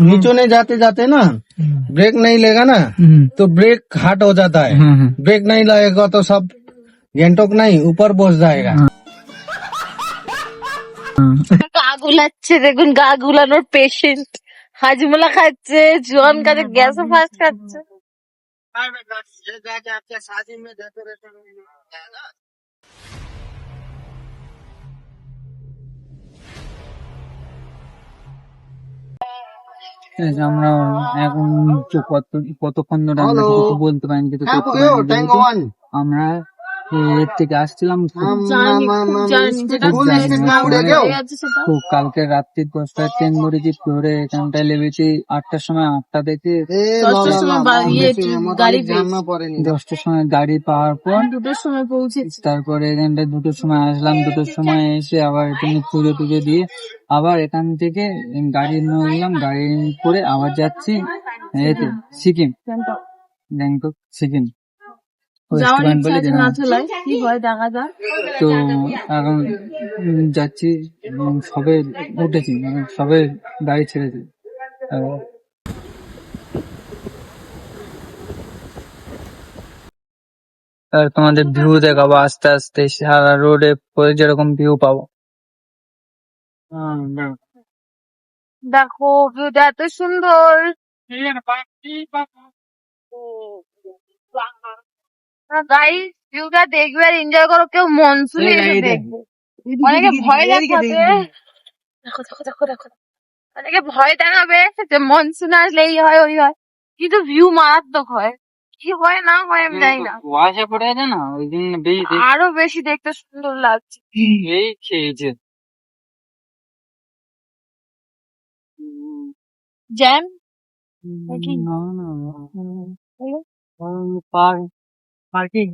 नीचे नहीं जाते जाते ना ब्रेक नहीं लेगा ना तो ब्रेक हार्ड हो जाता है। ब्रेक नहीं लगेगा तो सब गैंगटॉक नहीं ऊपर पहुंच जाएगा। গা গুলাচ্ছে দেখুন, গা গুলানোর পেশেন্ট। হাজমোলা খাচ্ছে, জোয়ান কাজে গ্যাসও ফাস্ট খাচ্ছে। शादी में डेकोरेशन আমরা এখন কতক্ষণ ধরে আমরা কিছু বলতে পারিনি, কিছু করতে পারিনি। আমরা এর থেকে আসছিলাম তো কালকে রাত্রি 10টায় ট্রেন ধরে এখানটায় লেগেছি 8টার সময়। 8টা থেকে 10টার সময় গাড়ি 10টার সময় গাড়ি পাওয়ার পর 2টার সময় পৌঁছেছি। তারপরে এখানটায় 2টোর সময় আসলাম। 2টোর সময় এসে আবার এখানে পুজো টুজো দিয়ে আবার এখান থেকে গাড়ি নিলাম। গাড়ি করে আবার যাচ্ছি এতে সিকিম, গ্যাংটক সিকিম ওয়েস্ট বেঙ্গলে। তো এখন যাচ্ছি, সবে উঠেছি, সবে গাড়ি ছেড়েছি। আর তোমাদের ভিউ দেখাবো আস্তে আস্তে, সারা রোডে যেরকম ভিউ পাবো। দেখো ভিউটা এত সুন্দর। গাইস ভিউটা দেখবে আর এনজয় করো। কেউ মনসুনে এসে দেখবে। অনেকে ভয় দেখাবে, দেখো দেখো দেখো দেখো, অনেকে ভয় দেখাবে যে মনসুন আসলে এই হয় ওই হয়, কিন্তু ভিউ মারাত্মক হয়। কি হয় না হয় আমি জানি না, কুয়াশা পড়ে আছে না ওই দিন আরো বেশি দেখতে সুন্দর লাগছে। এই খেয়েছে জ্যাম পার্কিং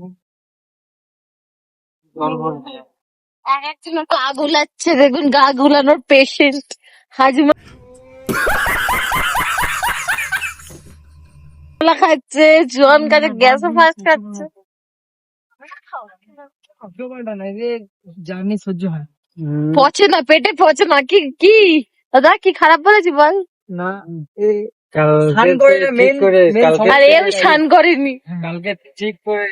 এক একজন গা গুলাচ্ছে দেখুন, গা গুলানোর পেশেন্ট। হাজমোলা খাচ্ছে, জোয়ান কাজে গ্যাসও ফাস্ট খাচ্ছে। জার্নি সহ্য হয় পচে না, পেটে পচে না। কি কি দাদা, কি খারাপ বলেছি বল? না, আর এও স্নান করেনি। কালকে ঠিক করে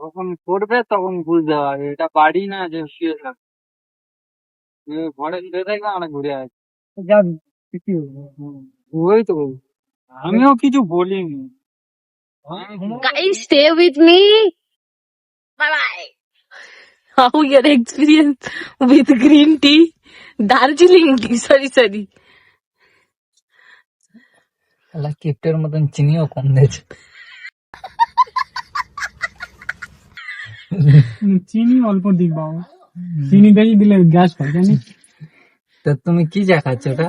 যখন করবে তখন বুঝতে পারবে। এটা বাড়ি না যে শুয়ে থাকবে, ঘরে শুয়ে থাকবে, আমরা ঘুরে আসি। ওই তো আমিও কিছু বলিনি। Guys, stay with me. Bye bye. How your experience with green tea? Darjeeling tea. Sorry. কিপ্টের মতন চিনিও কম দিয়েছে। চিনি অল্প দিক বাবা, চিনি বেশি দিলে গ্যাস হয় জানিস। তা তুমি কি চা খাচ্ছ? ওটা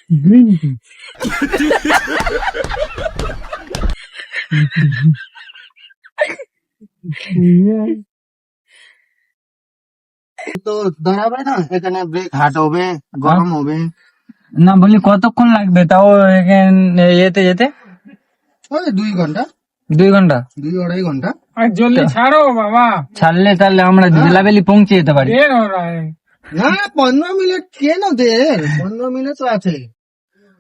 গ্রিন টি। তো দাঁড়াবে না এখানে, ব্রেক হার্ড হবে, গরম হবে না। বলি কতক্ষণ লাগবে তাও এতে যেতে? ওই 2 ঘন্টা 2-2.5 ঘন্টা। জলদি ছাড়ো বাবা, ছাড়লে তাহলে আমরা বেলাবেলি পৌঁছে যেতে পারি। না 15 মিনিট কেন দের, 15 মিনিট তো আছে।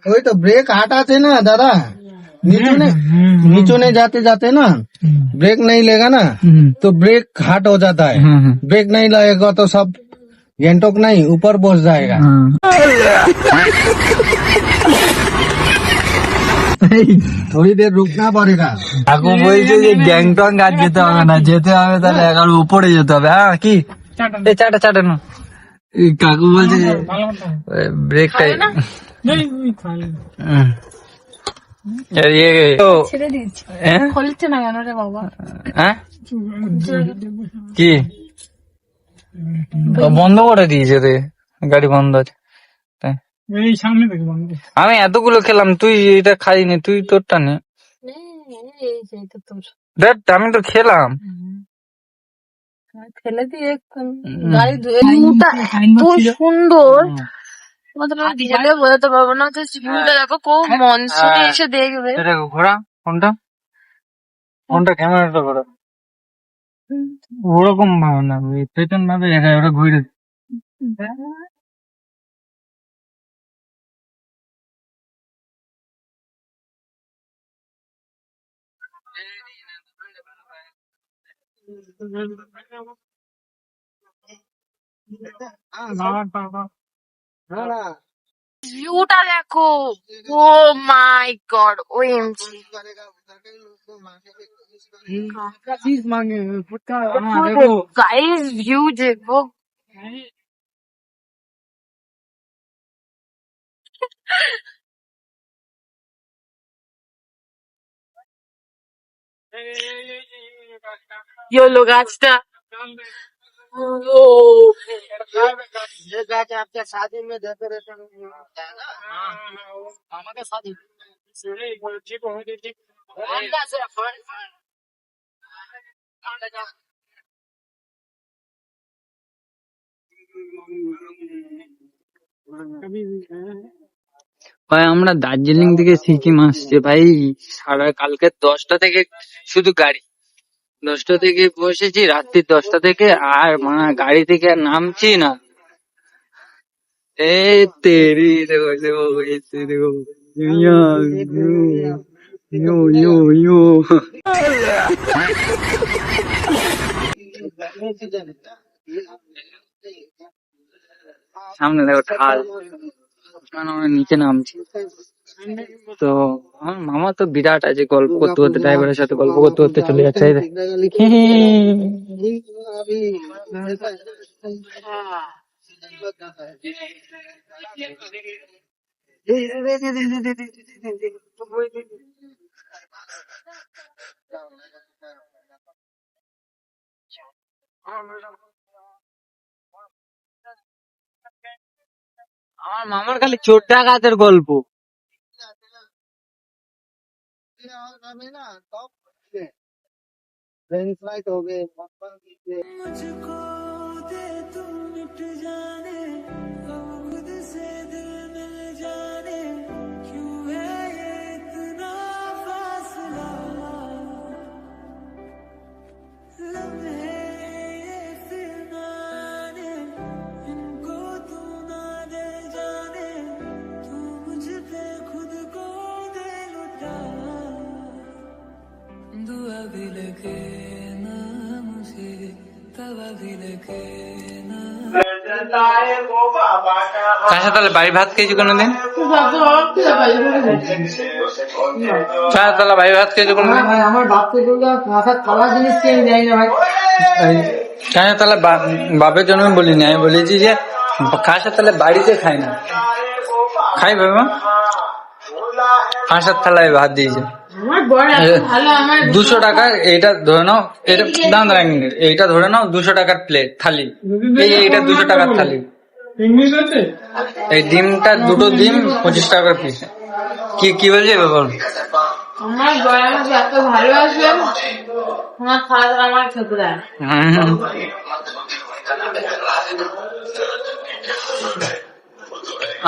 ওই তো ব্রেক হার্ড আছে না দাদা, नीचे नहीं जाते जाते ना ब्रेक नहीं लेगा ना तो ब्रेक हार्ड हो जाता है। ब्रेक नहीं लगेगा तो सब गैंगटॉक नहीं ऊपर पहुंच जाएगा। थोड़ी देर रुकना पड़ेगा। কাকু বলছে যে গ্যাংটক আর যেতে হবে না, যেতে হবে তাহলে 11 উপরে যেতে হবে। হ্যাঁ কি চাটা না, কাকু বলছে যে ব্রেকটাই ছেড়ে দিয়েছি। খুলছে না কেন রে বাবা? কি বন্ধ করে দিয়েছে রে, গাড়ি বন্ধ আছে। আমি এতগুলো খেলাম, তুই এটা খাইনি, তুই তোরটা নে। আমি তো খেলাম। ফেলে দিয়ে গাড়ি সুন্দর তোমাদের আমি ডিটেলে বোঝাতে পারবো না, জাস্ট ভিউটা দেখো, খুব মনসুনে এসে দেখবে। এটা ঘোরা কোনটা কোনটা ক্যামেরাটা ঘোরা ওরকম ভাবে না, পেছন ভাবে ওটা ঘুরে ভিউটা দেখো, ও মাই গড, ওএমজি গাইস, ভিউ দেখো। ইয়েলো গাছটা, ও ये गाछ आपके शादी में डेकोरेशन होता है ना? हमारे शादी ভাই আমরা দার্জিলিং থেকে সিকিম আসছে ভাই, সারা কালকে 10টা থেকে শুধু গাড়ি, 10টা থেকে বসেছি রাত্রি 10টা থেকে, আর গাড়ি থেকে আর নামছি না। এ তেরি দেখো দেখো দেখো ইয়া ইউ ইউ ইউ সামনে দেখো ঢাল, আমরা নিচে নামছি। তো আমার মামা তো বিরাট আছে, গল্প করতে করতে ড্রাইভারের সাথে গল্প করতে করতে চলে যাচ্ছে। এই দেখ। আমার মামার খালি চোর ডাকাতের গল্প। फ्रेंच फ्राइज हो गए, मुझको दे तू मिट जाने, हम खुद से दिल मिल जाने, क्यों है ये इतना फासला, लम्हे ये फिरनाने, इनको तू ना दे जाने, तू मुझ पे खुद को दे लुटा, दुआ भी लगे ना मुझे, तवा भी लगे ना। কাঁচা তালে বাড়ি ভাত খেয়েছি কোনোদিন? কাঁচা তালা বাড়ি ভাত খেয়েছি কোনোদিন? আমার বাপ থেকে কাঁচা থালা জিনিস চেয়ে যাই না ভাই। কাঁচা তালা বাপের জন্য বলিনি, আমি বলেছি যে কাঁচা তালে বাড়িতে খাই না, খাই বাবা কাঁচার থালায় ভাত দিয়েছে। 200 টাকা এইটা ধরে নাও, এটা দাম দাঁড়ায়, এইটা ধরে নাও 200 টাকার প্লেট থালি, এইটা 200 টাকার থালি। এই ডিমটা, দুটো ডিম 25 টাকার পিস। কি বলছে বল? আমার বয় আমাকে এত ভালোবাসে, আমার খাওয়া আমার খেতে দেয়।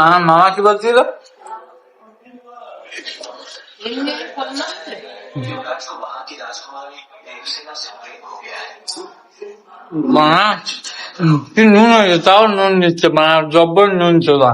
আমার মামা কি বলছিল? মা কি নুন হয়েছে, তাও নুন দিচ্ছে, জব্বর নুন চোলা।